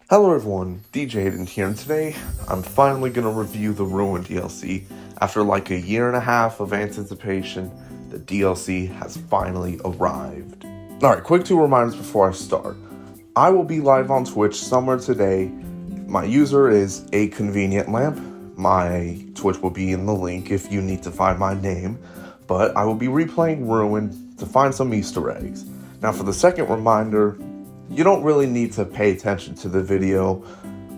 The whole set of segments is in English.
Hello everyone, DJ Aiden here, and today I'm finally going to review the Ruin DLC. After like a year and a half of anticipation, the DLC has finally arrived. Alright, quick 2 reminders before I start. I will be live on Twitch somewhere today. My user is aconvenientlamp. My Twitch will be in the link if you need to find my name. But I will be replaying Ruin to find some Easter eggs. Now for the second reminder, you don't really need to pay attention to the video.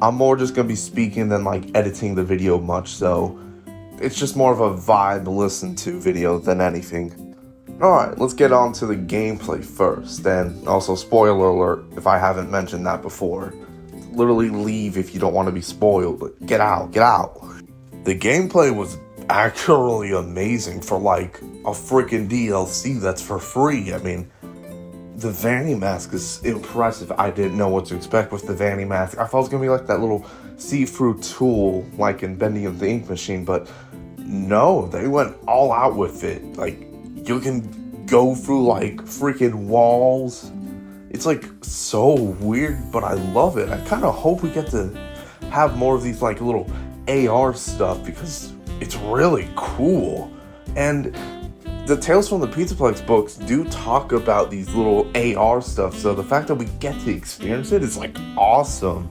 I'm more just going to be speaking than like editing the video much, so it's just more of a vibe listen to video than anything. Alright, let's get on to the gameplay first, and also spoiler alert if I haven't mentioned that before. Literally leave if you don't want to be spoiled, but get out. The gameplay was actually amazing for like a freaking DLC that's for free. I mean, the Vanny Mask is impressive. I didn't know what to expect with the Vanny Mask. I thought it was going to be like that little see-through tool like in Bending of the Ink Machine, but no, they went all out with it. Like, you can go through like freaking walls. It's like so weird, but I love it. I kind of hope we get to have more of these like little AR stuff because it's really cool. And the Tales from the Pizzaplex books do talk about these little AR stuff, so the fact that we get to experience it is like awesome.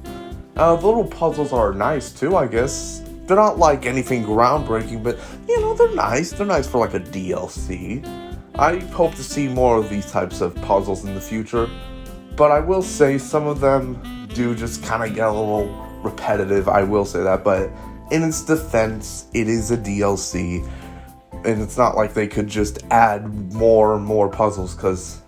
The little puzzles are nice too, I guess. They're not like anything groundbreaking, but you know, they're nice. They're nice for like a DLC. I hope to see more of these types of puzzles in the future, but I will say some of them do just kind of get a little repetitive, I will say that, but in its defense, it is a DLC. And it's not like they could just add more and more puzzles, because,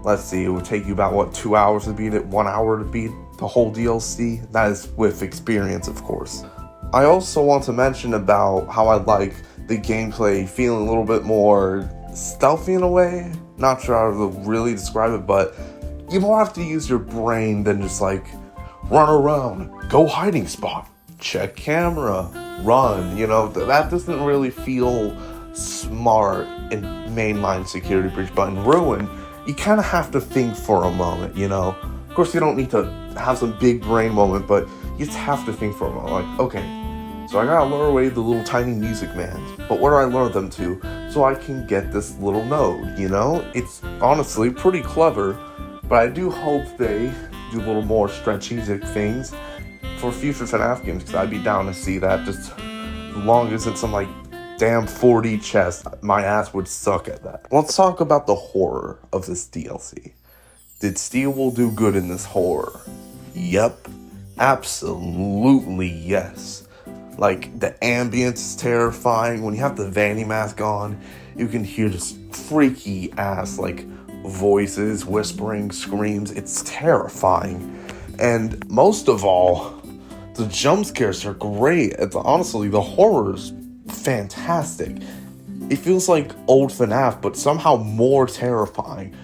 let's see, it would take you about, 2 hours to beat it? 1 hour to beat the whole DLC? That is with experience, of course. I also want to mention about how I like the gameplay feeling a little bit more stealthy in a way. Not sure how to really describe it, but you more have to use your brain than just, like, run around, go hiding spot, check camera, run, you know? That doesn't really feel smart in mainline security breach, but in Ruin, you kind of have to think for a moment, you know? Of course, you don't need to have some big brain moment, but you just have to think for a moment, like, okay, so I gotta lure away the little tiny music man, but where do I lure them to so I can get this little node, you know? It's honestly pretty clever, but I do hope they do a little more strategic things for future FNaF games, because I'd be down to see that, just as long as it's some, like, damn 4D chess, my ass would suck at that. Let's talk about the horror of this DLC. Did Steel do good in this horror? Yep, absolutely yes. Like, the ambience is terrifying. When you have the Vanny Mask on, you can hear this freaky ass, like, voices, whispering, screams. It's terrifying. And most of all, the jump scares are great. It's honestly, the horror's fantastic. It feels like old FNaF, but somehow more terrifying.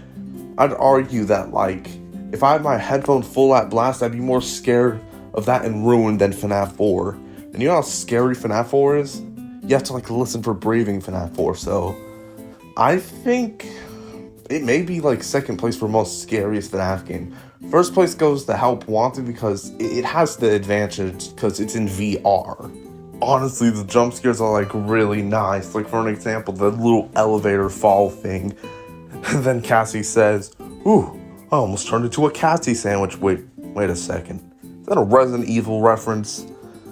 I'd argue that, like, if I had my headphones full at blast, I'd be more scared of that in Ruin than FNaF 4. And you know how scary FNaF 4 is? You have to, like, listen for breathing FNaF 4, so I think it may be, like, second place for most scariest FNaF game. First place goes to Help Wanted because it has the advantage because it's in VR. Honestly, the jump scares are, like, really nice. Like, for an example, the little elevator fall thing. And then Cassie says, "Ooh, I almost turned into a Cassie sandwich." Wait a second. Is that a Resident Evil reference?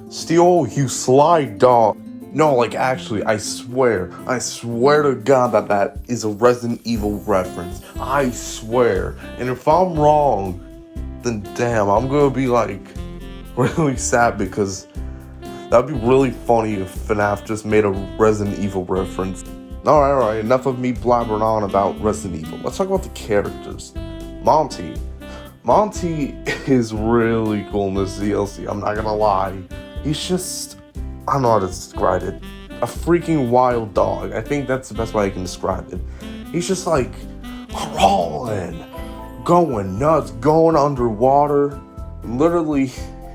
Steel, you sly dog. No, like, actually, I swear to God that is a Resident Evil reference. I swear. And if I'm wrong, then damn, I'm gonna be, like, really sad, because that'd be really funny if FNaF just made a Resident Evil reference. Alright, enough of me blabbering on about Resident Evil. Let's talk about the characters. Monty is really cool in this DLC, I'm not gonna lie. He's just, I don't know how to describe it, a freaking wild dog. I think that's the best way I can describe it. He's just like crawling, going nuts, going underwater. Literally,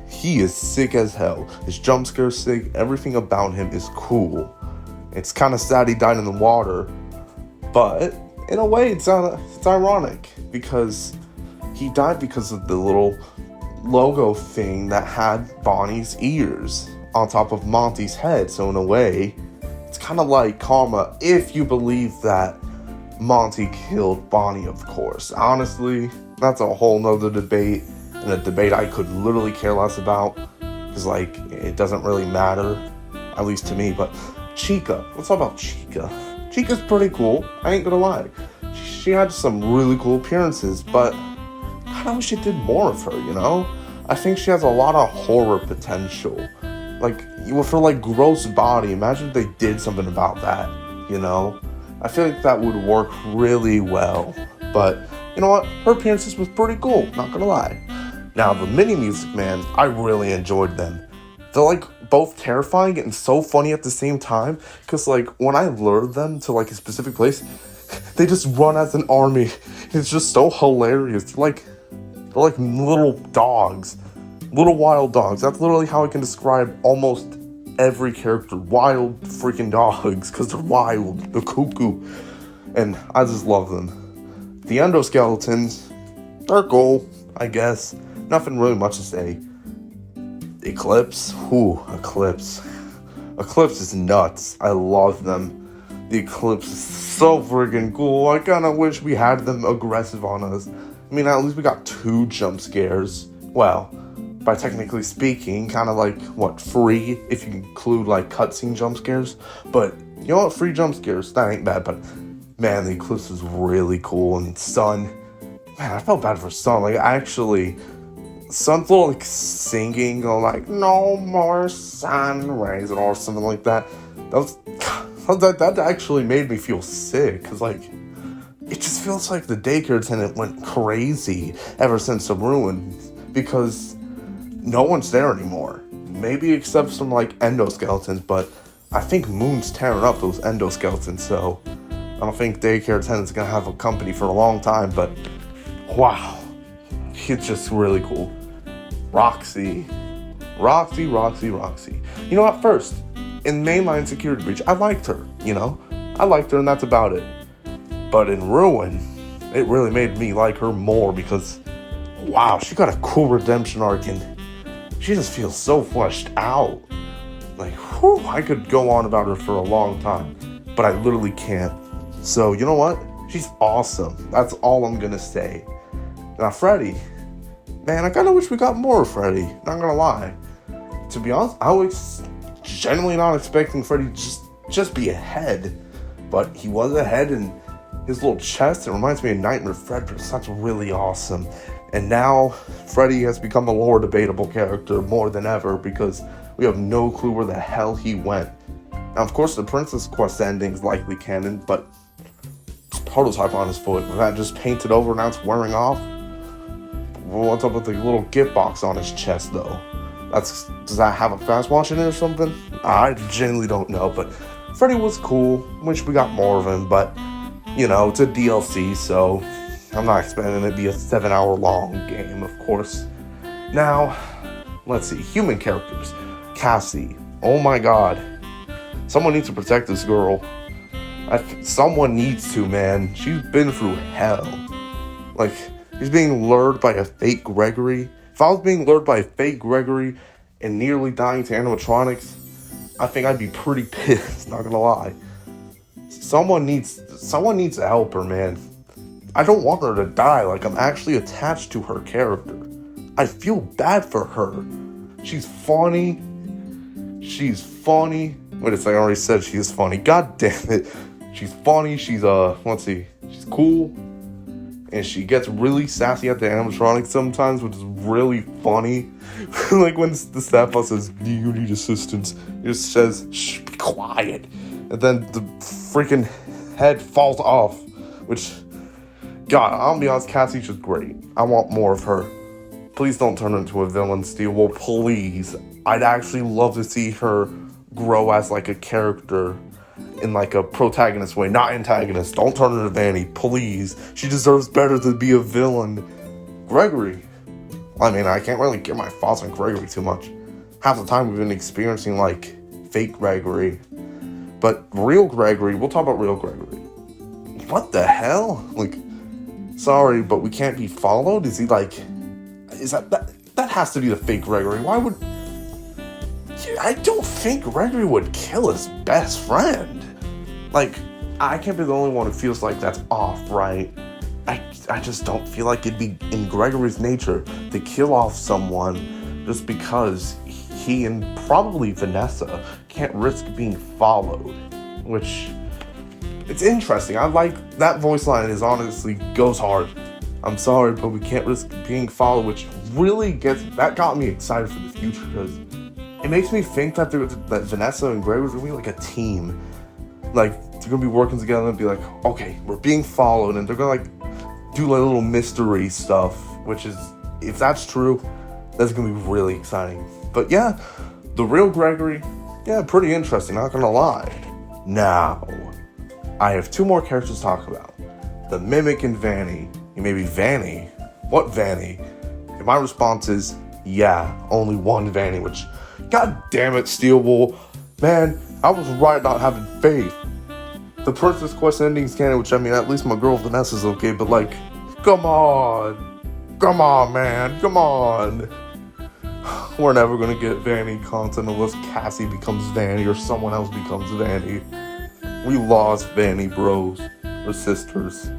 he is sick as hell. His jump scare's sick. Everything about him is cool. It's kind of sad he died in the water, but in a way, it's ironic because he died because of the little logo thing that had Bonnie's ears on top of Monty's head. So in a way, it's kind of like karma if you believe that Monty killed Bonnie, of course. Honestly, that's a whole nother debate, and a debate I could literally care less about, because, like, it doesn't really matter, at least to me. But Chica, let's talk about Chica. Chica's pretty cool, I ain't gonna lie. She had some really cool appearances, but I kind of wish it did more of her, you know? I think she has a lot of horror potential. Like, with her, like, gross body, imagine if they did something about that, you know? I feel like that would work really well. But, you know what? Her appearances was pretty cool, not gonna lie. Now, the mini-music, man, I really enjoyed them. They're, like, both terrifying and so funny at the same time. Because, like, when I lured them to, like, a specific place, they just run as an army. It's just so hilarious. They're like little dogs. Little wild dogs. That's literally how I can describe almost every character. Wild freaking dogs. Because they're wild. They're cuckoo. And I just love them. The endoskeletons, they're cool, I guess. Nothing really much to say. Eclipse. Ooh, Eclipse. Eclipse is nuts. I love them. The Eclipse is so friggin' cool. I kinda wish we had them aggressive on us. I mean, at least we got 2 jump scares. Well, by technically speaking, kind of like, what, free, if you include, like, cutscene jump scares. But, you know what, free jump scares, that ain't bad. But, man, the Eclipse is really cool. And Sun, man, I felt bad for Sun. Like, actually, Sun's little, like, singing, like, no more sun rays, or something like that. That actually made me feel sick, because, like, it just feels like the daycare attendant went crazy ever since the ruin, because no one's there anymore. Maybe except some, like, endoskeletons, but I think Moon's tearing up those endoskeletons, so I don't think daycare attendant's gonna have a company for a long time. But wow, it's just really cool. Roxy. You know, at first, in mainline security breach, I liked her, you know? I liked her, and that's about it. But in Ruin, it really made me like her more, because, wow, she got a cool redemption arc, and she just feels so fleshed out. Like, whew, I could go on about her for a long time, but I literally can't. So, you know what? She's awesome. That's all I'm gonna say. Now, Freddy, man, I kinda wish we got more of Freddy, not gonna lie. To be honest, I was genuinely not expecting Freddy to just be a head, but he was a head, and his little chest, it reminds me of Nightmare Frederick. That's really awesome. And now Freddy has become a more debatable character more than ever, because we have no clue where the hell he went. Now, of course, the Princess Quest ending is likely canon, but prototype on his foot, was that just painted over, now it's wearing off? Well, what's up with the little gift box on his chest, though? Does that have a fast watch in it or something? I genuinely don't know, but Freddy was cool. Wish we got more of him, but, you know, it's a DLC, so I'm not expecting it to be a 7-hour long game, of course. Now, let's see, human characters. Cassie, oh my god. Someone needs to protect this girl. Someone needs to, man. She's been through hell. Like, she's being lured by a fake Gregory. If I was being lured by a fake Gregory and nearly dying to animatronics, I think I'd be pretty pissed, not gonna lie. Someone needs to help her, man. I don't want her to die. Like, I'm actually attached to her character. I feel bad for her. She's funny. Wait a second, I already said she is funny. God damn it. She's funny. She's she's cool. And she gets really sassy at the animatronics sometimes, which is really funny. Like when the staff boss says, "Do you need assistance?" It just says, "Shh, be quiet." And then the freaking head falls off. Which, God, I'll be honest, Cassie's just great. I want more of her. Please don't turn her into a villain, Steel. Well, please. I'd actually love to see her grow as like a character in like a protagonist way, not antagonist. Don't turn her to Vanny, please. She deserves better than be a villain. Gregory. I mean, I can't really get my thoughts on Gregory too much. Half the time we've been experiencing like fake Gregory. But real Gregory, we'll talk about real Gregory. What the hell? Like, sorry, but we can't be followed? Is he like, is that has to be the fake Gregory. Why would... I don't think Gregory would kill his best friend. Like, I can't be the only one who feels like that's off, right? I just don't feel like it'd be in Gregory's nature to kill off someone just because he and probably Vanessa can't risk being followed. Which, it's interesting. I like that voice line is honestly goes hard. I'm sorry, but we can't risk being followed, which really got me excited for the future because it makes me think that Vanessa and Gregory's gonna be like a team. Like, they're gonna be working together and be like, okay, we're being followed, and they're gonna like do like little mystery stuff, which is, if that's true, that's gonna be really exciting. But yeah, the real Gregory, yeah, pretty interesting, not gonna lie. Now, I have 2 more characters to talk about. The Mimic and Vanny. You may be Vanny. What Vanny? And my response is, yeah, only one Vanny, which, god damn it, Steelwool. Man, I was right about having faith. The Princess Quest ending's canon, which, I mean, at least my girl Vanessa's okay, but like, come on, man, come on. We're never gonna get Vanny content unless Cassie becomes Vanny or someone else becomes Vanny. We lost Vanny bros, or sisters,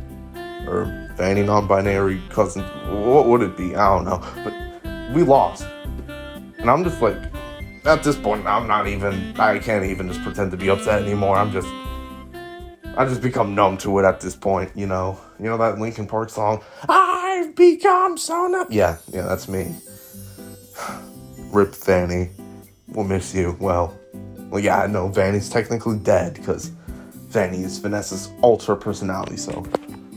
or Vanny non-binary cousins, what would it be? I don't know, but we lost. And I'm just like, at this point, I can't even just pretend to be upset anymore. I just become numb to it at this point, you know? You know that Linkin Park song, I've become so numb? Yeah, that's me. Rip Vanny. We'll miss you. Well, yeah, no, Vanny's technically dead, because Vanny is Vanessa's alter personality, so.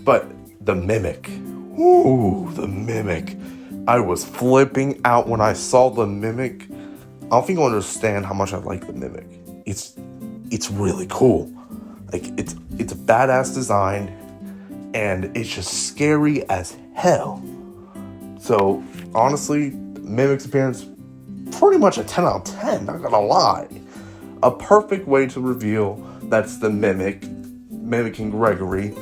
But the Mimic. Ooh, the Mimic. I was flipping out when I saw the Mimic. I don't think you'll understand how much I like the Mimic. It's really cool. Like, it's a badass design, and it's just scary as hell. So, honestly, Mimic's appearance, pretty much a 10 out of 10, not gonna lie. A perfect way to reveal that's the Mimic, mimicking Gregory,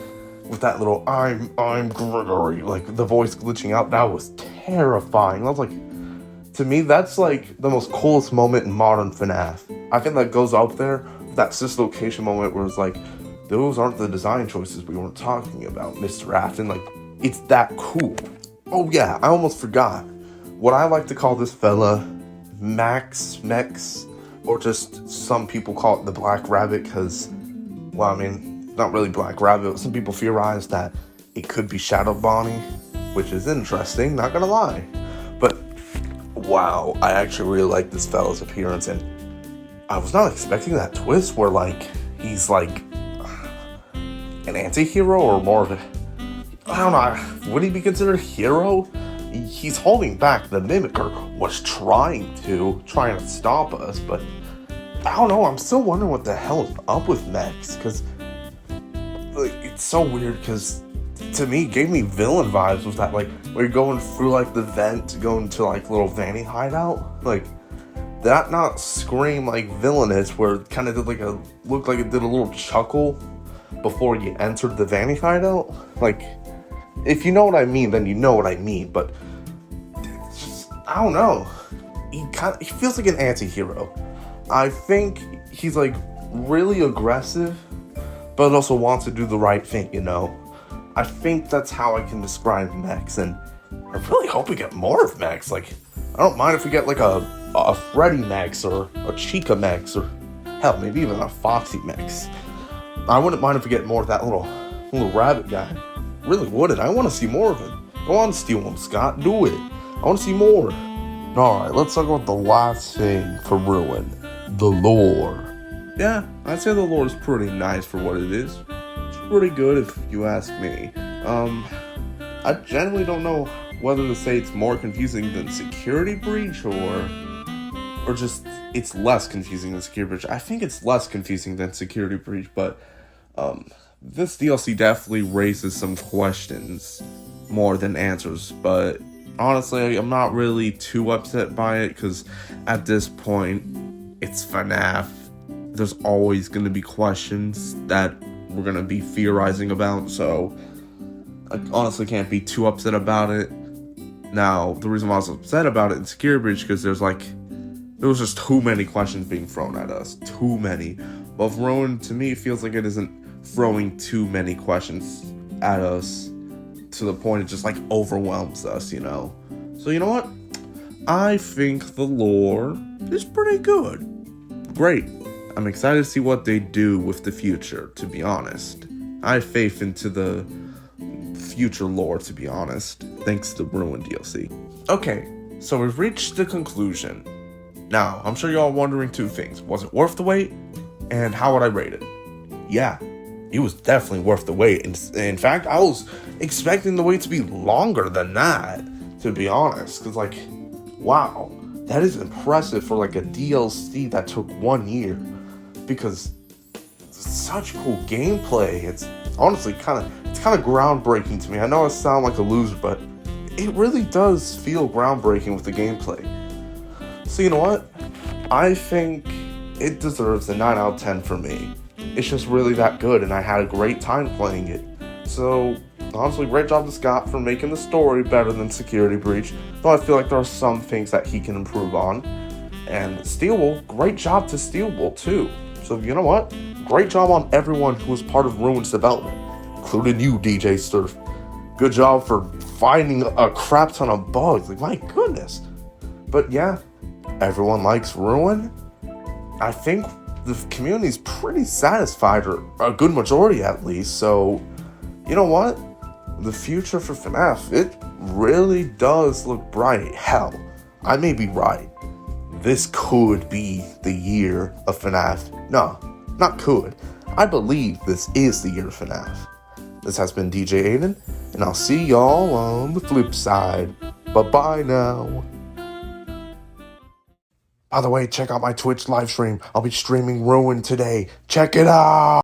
with that little, I'm Gregory, like, the voice glitching out. That was terrifying. I was like, to me, that's like the most coolest moment in modern FNaF. I think that goes up there, that dislocation moment where it's like, those aren't the design choices we weren't talking about, Mr. Afton. Like, it's that cool. Oh yeah, I almost forgot. What I like to call this fella, Mex, or just some people call it the Black Rabbit, because, well, I mean, not really Black Rabbit, but some people theorize that it could be Shadow Bonnie, which is interesting, not gonna lie. But, wow, I actually really like this fella's appearance, and I was not expecting that twist where, like, he's, like, an anti-hero or more of a, I don't know, would he be considered a hero? He's holding back the Mimic, or was trying to stop us, but I don't know, I'm still wondering what the hell is up with Mex, because like, it's so weird, because to me, it gave me villain vibes with that, like, where you're going through, like, the vent, going to, like, little Vanny hideout, like, that not scream, like, villainous, where it kind of did, like, looked like it did a little chuckle before you entered the Vanny hideout. Like, if you know what I mean, then you know what I mean, but it's just, I don't know. He feels like an anti-hero. I think he's, like, really aggressive, but also wants to do the right thing, you know? I think that's how I can describe Mex, and I really hope we get more of Mex. Like, I don't mind if we get, like, a Freddy Mex, or a Chica Mex, or hell, maybe even a Foxy Mex. I wouldn't mind if we get more of that little rabbit guy. Really wouldn't. I want to see more of him. Go on, steal him, Scott. Do it. I want to see more. Alright, let's talk about the last thing for Ruin. The lore. Yeah, I'd say the lore is pretty nice for what it is. It's pretty good if you ask me. I generally don't know whether to say it's more confusing than Security Breach, or just it's less confusing than Security Breach. I think it's less confusing than Security Breach, but this DLC definitely raises some questions more than answers, but honestly, I'm not really too upset by it, because at this point, it's FNaF. There's always going to be questions that we're going to be theorizing about, so I honestly can't be too upset about it. Now, the reason why I was upset about it in Security Breach, because there was just too many questions being thrown at us. Too many. But Ruin, to me, feels like it isn't throwing too many questions at us to the point it just, like, overwhelms us, you know? So, you know what? I think the lore is pretty good. Great. I'm excited to see what they do with the future, to be honest. I have faith into the future lore, to be honest, thanks to the Ruin DLC. Okay, so we've reached the conclusion. Now, I'm sure you're all wondering two things. Was it worth the wait? And how would I rate it? Yeah, it was definitely worth the wait. In fact, I was expecting the wait to be longer than that, to be honest. Because, like, wow, that is impressive for, like, a DLC that took 1 year. Because it's such cool gameplay. It's honestly kind of groundbreaking to me. I know I sound like a loser, but it really does feel groundbreaking with the gameplay. So you know what? I think it deserves a 9 out of 10 for me. It's just really that good, and I had a great time playing it. So honestly, great job to Scott for making the story better than Security Breach, though I feel like there are some things that he can improve on. And Steelwool, great job to Steelwool too. So you know what? Great job on everyone who was part of Ruin's development, including you, DJ Sterf. Good job for finding a crap ton of bugs. Like, my goodness. But yeah, everyone likes Ruin. I think the community's pretty satisfied, or a good majority at least. So, you know what? The future for FNaF, it really does look bright. Hell, I may be right. This could be the year of FNaF. No, not could. I believe this is the year of FNaF. This has been DJ Aiden, and I'll see y'all on the flip side. Bye-bye now. By the way, check out my Twitch live stream. I'll be streaming Ruin today. Check it out!